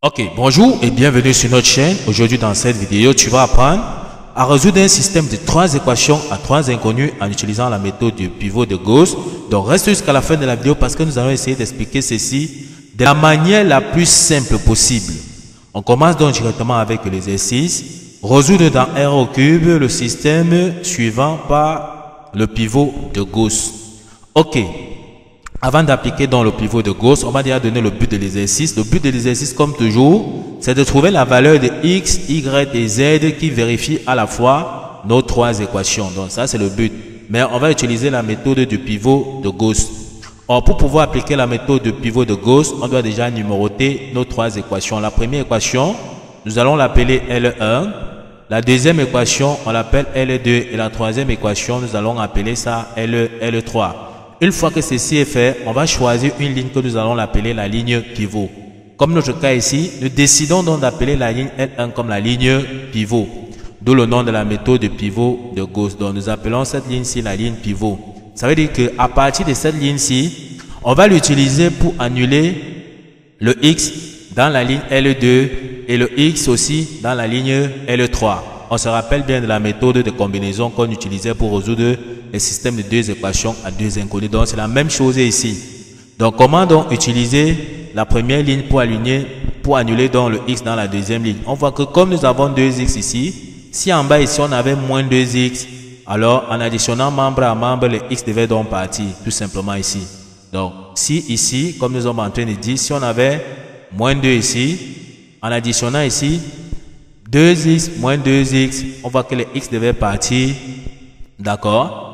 Ok, bonjour et bienvenue sur notre chaîne. Aujourd'hui dans cette vidéo, tu vas apprendre à résoudre un système de 3 équations à 3 inconnus en utilisant la méthode du pivot de Gauss. Donc reste jusqu'à la fin de la vidéo parce que nous allons essayer d'expliquer ceci de la manière la plus simple possible. On commence donc directement avec l'exercice. Résoudre dans R au cube le système suivant par le pivot de Gauss. Ok. Avant d'appliquer dans le pivot de Gauss, on va déjà donner le but de l'exercice. Le but de l'exercice, comme toujours, c'est de trouver la valeur de x, y et z qui vérifie à la fois nos 3 équations. Donc ça, c'est le but. Mais on va utiliser la méthode du pivot de Gauss. Or, pour pouvoir appliquer la méthode du pivot de Gauss, on doit déjà numéroter nos 3 équations. La première équation, nous allons l'appeler L1. La deuxième équation, on l'appelle L2. Et la troisième équation, nous allons appeler ça L3. Une fois que ceci est fait, on va choisir une ligne que nous allons l'appeler la ligne pivot. Comme notre cas ici, nous décidons donc d'appeler la ligne L1 comme la ligne pivot. D'où le nom de la méthode de pivot de Gauss. Donc nous appelons cette ligne-ci la ligne pivot. Ça veut dire qu'à partir de cette ligne-ci, on va l'utiliser pour annuler le X dans la ligne L2 et le X aussi dans la ligne L3. On se rappelle bien de la méthode de combinaison qu'on utilisait pour résoudre les systèmes de 2 équations à 2 inconnus. Donc c'est la même chose ici. Donc comment donc utiliser la première ligne pour annuler donc le X dans la deuxième ligne? On voit que comme nous avons 2X ici, si en bas ici on avait moins 2X, alors en additionnant membre à membre, le X devait donc partir tout simplement ici. Donc si ici, comme nous sommes en train de dire, si on avait moins 2 ici, en additionnant ici, 2x moins 2x, on voit que le x devait partir. D'accord?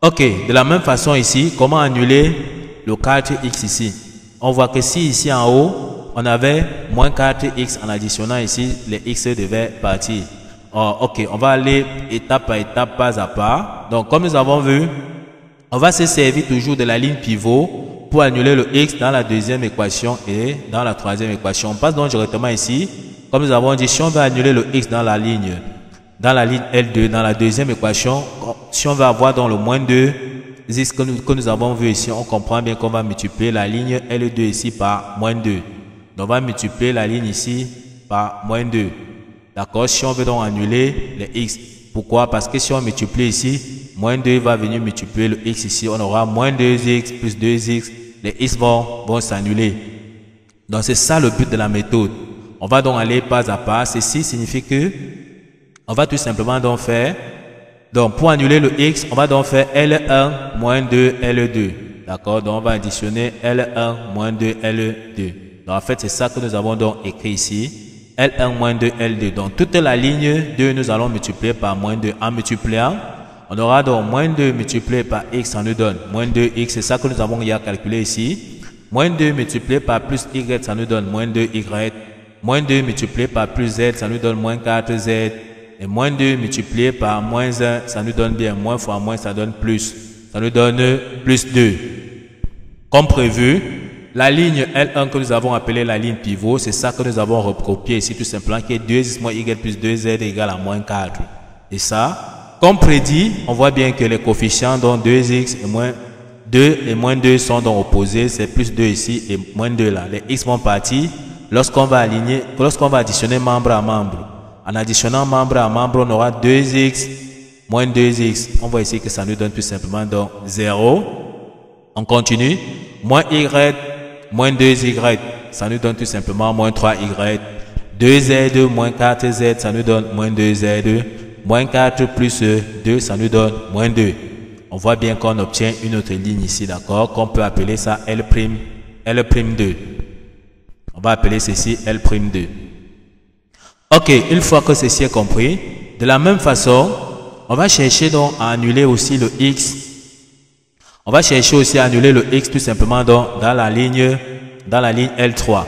Ok, de la même façon ici, comment annuler le 4x ici? On voit que si ici en haut, on avait moins 4x en additionnant ici, le x devait partir. Oh, ok, on va aller étape par étape, pas à pas. Donc comme nous avons vu, on va se servir toujours de la ligne pivot pour annuler le x dans la deuxième équation et dans la troisième équation. On passe donc directement ici. Comme nous avons dit, si on veut annuler le x dans la ligne L2, dans la deuxième équation, si on veut avoir dans le moins 2 x que nous avons vu ici, on comprend bien qu'on va multiplier la ligne L2 ici par moins 2. Donc on va multiplier la ligne ici par moins 2. D'accord? Si on veut donc annuler le x. Pourquoi? Parce que si on multiplie ici, moins 2 va venir multiplier le x ici. On aura moins 2x plus 2x. Les x vont s'annuler. Donc c'est ça le but de la méthode. On va donc aller pas à pas. Ceci signifie que on va tout simplement donc faire. Donc pour annuler le x, on va donc faire L1 moins 2 L2. D'accord? Donc on va additionner L1 moins 2 L2. Donc en fait c'est ça que nous avons donc écrit ici. L1 moins 2 L2. Donc toute la ligne 2 nous allons multiplier par moins 2. En multipliant, on aura donc moins 2 multiplié par x, ça nous donne moins 2x. C'est ça que nous avons déjà calculé ici. Moins 2 multiplié par plus y, ça nous donne moins 2y. Moins 2 multiplié par plus z, ça nous donne moins 4z. Et moins 2 multiplié par moins 1, ça nous donne bien moins fois moins, ça donne plus. Ça nous donne plus 2. Comme prévu, la ligne L1 que nous avons appelée la ligne pivot, c'est ça que nous avons recopié ici tout simplement, qui est 2x moins y plus 2z égale à moins 4. Et ça, comme prédit, on voit bien que les coefficients dont 2x et moins 2 et moins 2 sont donc opposés. C'est plus 2 ici et moins 2 là. Les x vont partir. Lorsqu'on va additionner membre à membre, en additionnant membre à membre, on aura 2x moins 2x. On voit ici que ça nous donne tout simplement donc 0. On continue. Moins y moins 2y, ça nous donne tout simplement moins 3y. 2z moins 4z, ça nous donne moins 2z. Moins 4 plus 2, ça nous donne moins 2. On voit bien qu'on obtient une autre ligne ici, d'accord, qu'on peut appeler ça L'2. On va appeler ceci L'2. Ok, une fois que ceci est compris, de la même façon, on va chercher donc à annuler aussi le x. On va chercher aussi à annuler le x tout simplement donc dans la ligne L3.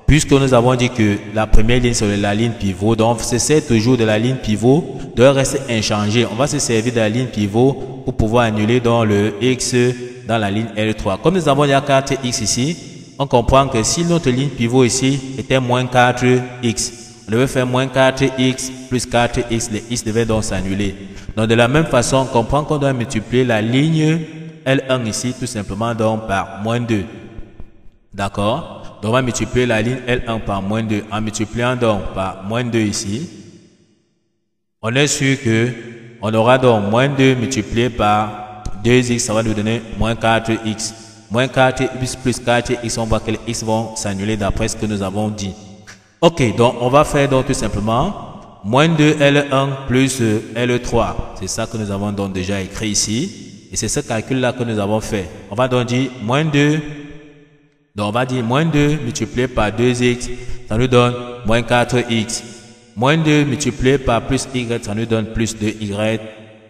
Puisque nous avons dit que la première ligne c'est la ligne pivot, donc on se sert toujours de la ligne pivot, doit rester inchangé. On va se servir de la ligne pivot pour pouvoir annuler donc le x dans la ligne L3. Comme nous avons déjà 4x ici, on comprend que si notre ligne pivot ici était moins 4x, on devait faire moins 4x plus 4x, les x devaient donc s'annuler. Donc de la même façon, on comprend qu'on doit multiplier la ligne L1 ici tout simplement donc par moins 2. D'accord? Donc on va multiplier la ligne L1 par moins 2. En multipliant donc par moins 2 ici, on est sûr que on aura donc moins 2 multiplié par 2x, ça va nous donner moins 4x. Moins 4x plus 4x, on voit que les x vont s'annuler d'après ce que nous avons dit. Ok, donc on va faire donc tout simplement moins 2 L1 plus L3. C'est ça que nous avons donc déjà écrit ici. Et c'est ce calcul-là que nous avons fait. On va donc dire moins 2. Donc on va dire moins 2 multiplié par 2x, ça nous donne moins 4x. Moins 2 multiplié par plus y, ça nous donne plus 2y.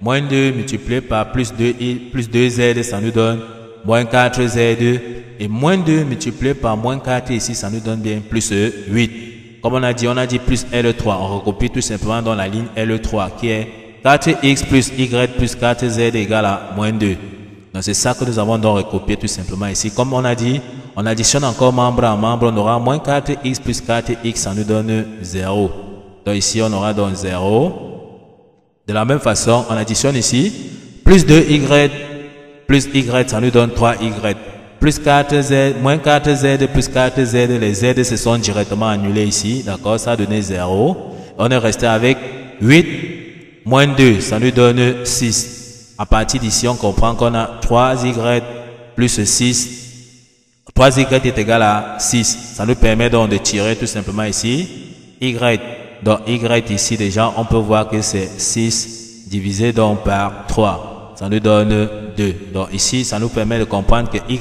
Moins 2 multiplié par plus 2z, ça nous donne moins 4z. Et moins 2 multiplié par moins 4 ici, ça nous donne bien plus 8. Comme on a dit plus L3. On recopie tout simplement dans la ligne L3 qui est 4x plus y plus 4z égale à moins 2. Donc c'est ça que nous avons donc recopié tout simplement ici. Comme on a dit, on additionne encore membre à membre, on aura moins 4x plus 4x, ça nous donne 0. Donc ici on aura donc 0. De la même façon, on additionne ici, plus 2y plus y, ça nous donne 3y. Plus 4z, moins 4z plus 4z, les z se sont directement annulés ici, d'accord, ça a donné 0. On est resté avec 8 moins 2, ça nous donne 6. À partir d'ici, on comprend qu'on a 3y plus 6. 3y est égal à 6. Ça nous permet donc de tirer tout simplement ici y. Donc y ici déjà, on peut voir que c'est 6 divisé donc par 3. Ça nous donne 2. Donc ici, ça nous permet de comprendre que y,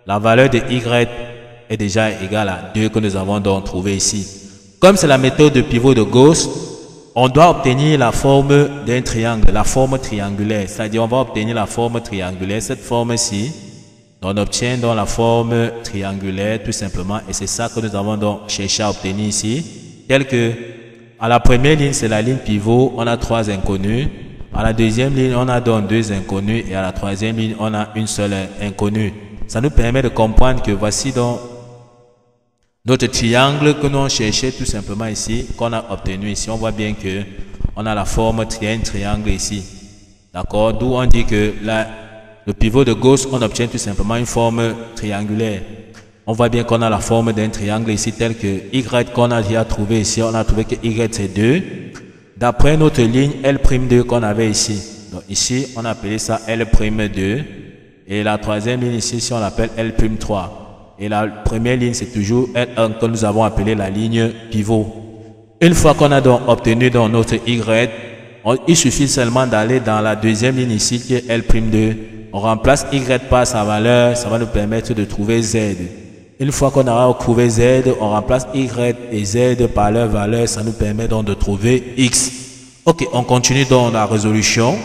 la valeur de y est déjà égale à 2 que nous avons donc trouvé ici. Comme c'est la méthode de pivot de Gauss, on doit obtenir la forme d'un triangle, la forme triangulaire. C'est-à-dire on va obtenir la forme triangulaire, cette forme-ci. On obtient donc la forme triangulaire tout simplement. Et c'est ça que nous avons donc cherché à obtenir ici. Tel que, à la première ligne, c'est la ligne pivot, on a 3 inconnus. À la deuxième ligne, on a donc 2 inconnus. Et à la troisième ligne, on a une seule inconnue. Ça nous permet de comprendre que voici donc notre triangle que nous cherchons tout simplement ici, qu'on a obtenu ici. On voit bien que on a la forme triangle ici. D'accord? D'où on dit que le pivot de Gauss, on obtient tout simplement une forme triangulaire. On voit bien qu'on a la forme d'un triangle ici, tel que y qu'on a déjà trouvé ici. On a trouvé que y c'est 2. D'après notre ligne L'2 qu'on avait ici. Donc ici, on a appelé ça L'2. Et la troisième ligne ici, on l'appelle L'3. Et la première ligne, c'est toujours L1 que nous avons appelé la ligne pivot. Une fois qu'on a donc obtenu dans notre y, il suffit seulement d'aller dans la deuxième ligne ici, qui est L'2. On remplace y par sa valeur, ça va nous permettre de trouver z. Une fois qu'on aura trouvé z, on remplace y et z par leur valeur, ça nous permet donc de trouver x. Ok, on continue dans la résolution.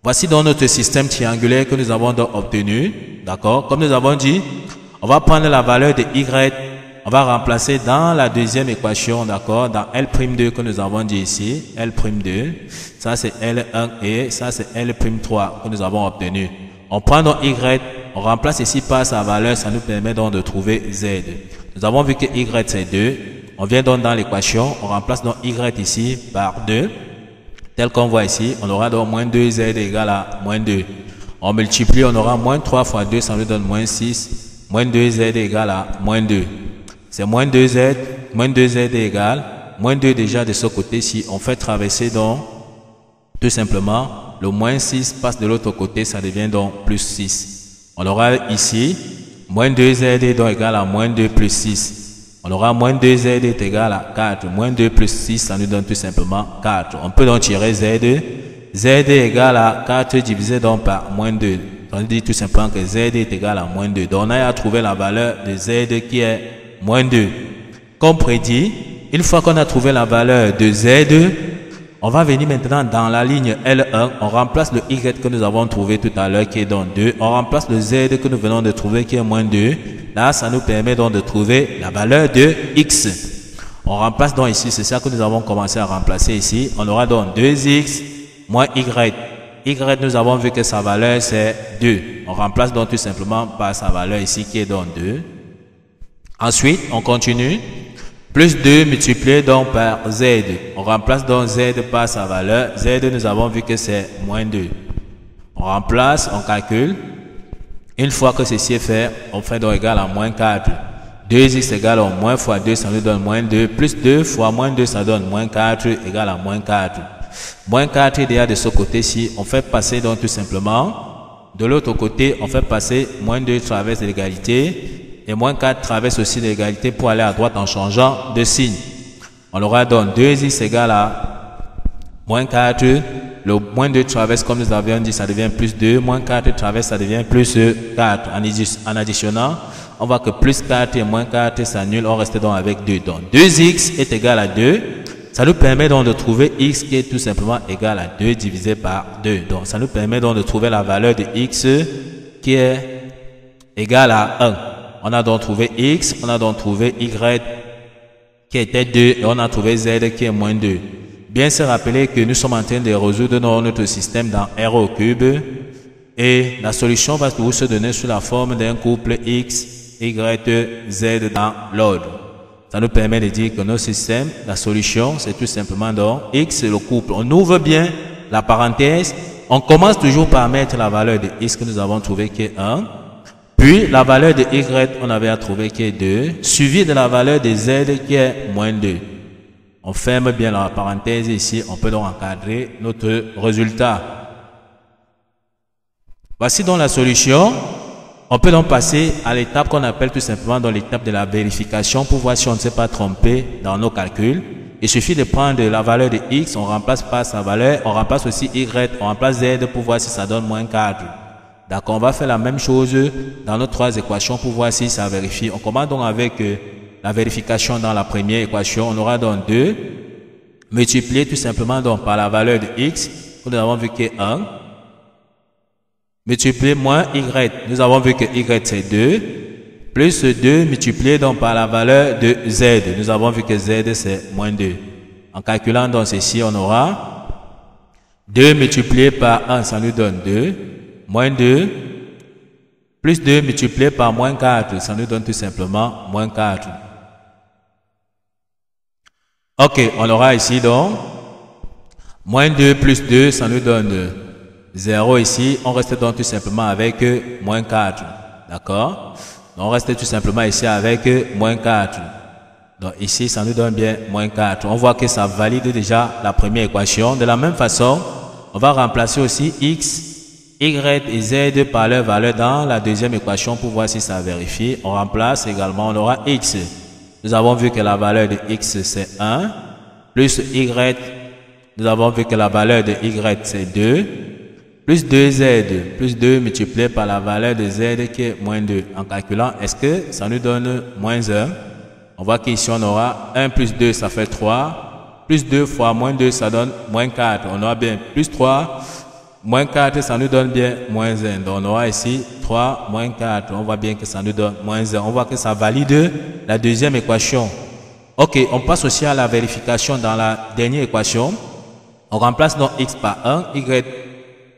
Voici donc notre système triangulaire que nous avons donc obtenu. D'accord? Comme nous avons dit, on va prendre la valeur de y, on va remplacer dans la deuxième équation, d'accord, dans L'2 que nous avons dit ici, L'2, ça c'est L1 et ça c'est L'3 que nous avons obtenu. On prend donc y, on remplace ici par sa valeur, ça nous permet donc de trouver z. Nous avons vu que y c'est 2, on vient donc dans l'équation, on remplace donc y ici par 2, tel qu'on voit ici, on aura donc moins 2z égale à moins 2. On multiplie, on aura moins 3 fois 2, ça nous donne moins 6, moins 2z égale à moins 2. C'est moins 2z égale, moins 2 déjà de ce côté-ci, on fait traverser donc, tout simplement, le moins 6 passe de l'autre côté, ça devient donc plus 6. On aura ici, moins 2z est donc égal à moins 2 plus 6. On aura moins 2z est égal à 4. Moins 2 plus 6, ça nous donne tout simplement 4. On peut donc tirer z. Z est égal à 4 divisé donc par moins 2. On dit tout simplement que z est égal à moins 2. Donc on a à trouver la valeur de z qui est moins 2. Comme prédit, une fois qu'on a trouvé la valeur de z, on va venir maintenant dans la ligne L1, on remplace le y que nous avons trouvé tout à l'heure qui est donc 2, on remplace le z que nous venons de trouver qui est moins 2, là ça nous permet donc de trouver la valeur de x. On remplace donc ici, c'est ça que nous avons commencé à remplacer ici, on aura donc 2x moins y. Y nous avons vu que sa valeur c'est 2, on remplace donc tout simplement par sa valeur ici qui est donc 2. Ensuite, on continue. Plus 2 multiplié donc par z. On remplace donc z par sa valeur. Z, nous avons vu que c'est moins 2. On remplace, on calcule. Une fois que ceci est fait, on fait donc égal à moins 4. 2x égale à moins fois 2, ça nous donne moins 2. Plus 2 fois moins 2, ça donne moins 4 égale à moins 4. Moins 4 est déjà de ce côté-ci. On fait passer donc tout simplement. De l'autre côté, on fait passer moins 2 traverse de l'égalité. Et moins 4 traverse aussi de l'égalité pour aller à droite en changeant de signe. On aura donc 2x égale à moins 4. Le moins 2 traverse, comme nous avions dit, ça devient plus 2. Moins 4 traverse, ça devient plus 4. En additionnant, on voit que plus 4 et moins 4 s'annulent. On reste donc avec 2. Donc 2x est égal à 2. Ça nous permet donc de trouver x qui est tout simplement égal à 2 divisé par 2. Donc ça nous permet donc de trouver la valeur de x qui est égale à 1. On a donc trouvé x, on a donc trouvé y qui était 2 et on a trouvé z qui est moins 2. Bien se rappeler que nous sommes en train de résoudre notre système dans R au cube et la solution va toujours se donner sous la forme d'un couple x, y, z dans l'ordre. Ça nous permet de dire que nos systèmes, la solution, c'est tout simplement donc x, c'est le couple. On ouvre bien la parenthèse. On commence toujours par mettre la valeur de x que nous avons trouvé qui est 1. Puis la valeur de y, on avait à trouver qui est 2. Suivi de la valeur de z qui est moins 2. On ferme bien la parenthèse ici. On peut donc encadrer notre résultat. Voici donc la solution. On peut donc passer à l'étape qu'on appelle tout simplement dans l'étape de la vérification pour voir si on ne s'est pas trompé dans nos calculs. Il suffit de prendre la valeur de x, on remplace par sa valeur, on remplace aussi y, on remplace z pour voir si ça donne moins 4. D'accord, on va faire la même chose dans nos trois équations pour voir si ça vérifie. On commence donc avec la vérification dans la première équation. On aura donc 2 multiplié tout simplement donc par la valeur de x, que nous avons vu qui est 1. Multiplié moins y, nous avons vu que y c'est 2, plus 2 multiplié donc par la valeur de z, nous avons vu que z c'est moins 2. En calculant donc ceci, on aura 2 multiplié par 1, ça nous donne 2, moins 2, plus 2 multiplié par moins 4, ça nous donne tout simplement moins 4. Ok, on aura ici donc moins 2 plus 2, ça nous donne 0 ici, on reste donc tout simplement avec moins 4. D'accord? On reste tout simplement ici avec moins 4. Donc ici, ça nous donne bien moins 4. On voit que ça valide déjà la première équation. De la même façon, on va remplacer aussi x, y et z par leur valeur dans la deuxième équation pour voir si ça vérifie. On remplace également, on aura x. Nous avons vu que la valeur de x c'est 1, plus y, nous avons vu que la valeur de y c'est 2, plus 2z, plus 2 multiplié par la valeur de z qui est moins 2. En calculant, est-ce que ça nous donne moins 1? On voit qu'ici on aura 1 plus 2, ça fait 3. Plus 2 fois moins 2, ça donne moins 4. On aura bien plus 3, moins 4, ça nous donne bien moins 1. Donc on aura ici 3 moins 4. On voit bien que ça nous donne moins 1. On voit que ça valide la deuxième équation. Ok, on passe aussi à la vérification dans la dernière équation. On remplace donc x par 1, y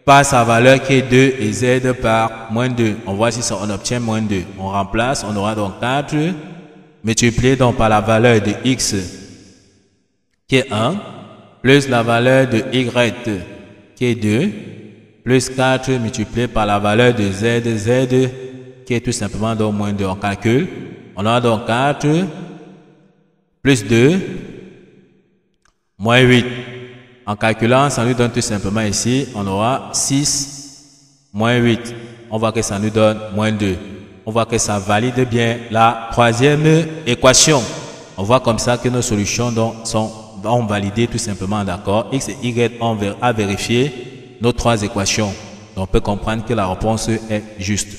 par sa valeur qui est 2 et z par moins 2. On voit si ça, on obtient moins 2. On remplace, on aura donc 4 multiplié donc par la valeur de x qui est 1 plus la valeur de y qui est 2 plus 4 multiplié par la valeur de z qui est tout simplement donc moins 2. On calcule. On aura donc 4 plus 2 moins 8. En calculant, ça nous donne tout simplement ici, on aura 6 moins 8. On voit que ça nous donne moins 2. On voit que ça valide bien la troisième équation. On voit comme ça que nos solutions donc ont validé tout simplement, d'accord. X et Y ont à vérifier nos trois équations. Donc on peut comprendre que la réponse est juste.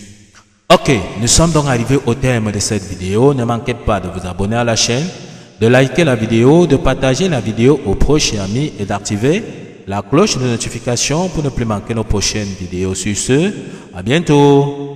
Ok, nous sommes donc arrivés au terme de cette vidéo. Ne manquez pas de vous abonner à la chaîne, de liker la vidéo, de partager la vidéo aux proches et amis et d'activer la cloche de notification pour ne plus manquer nos prochaines vidéos. Sur ce, à bientôt.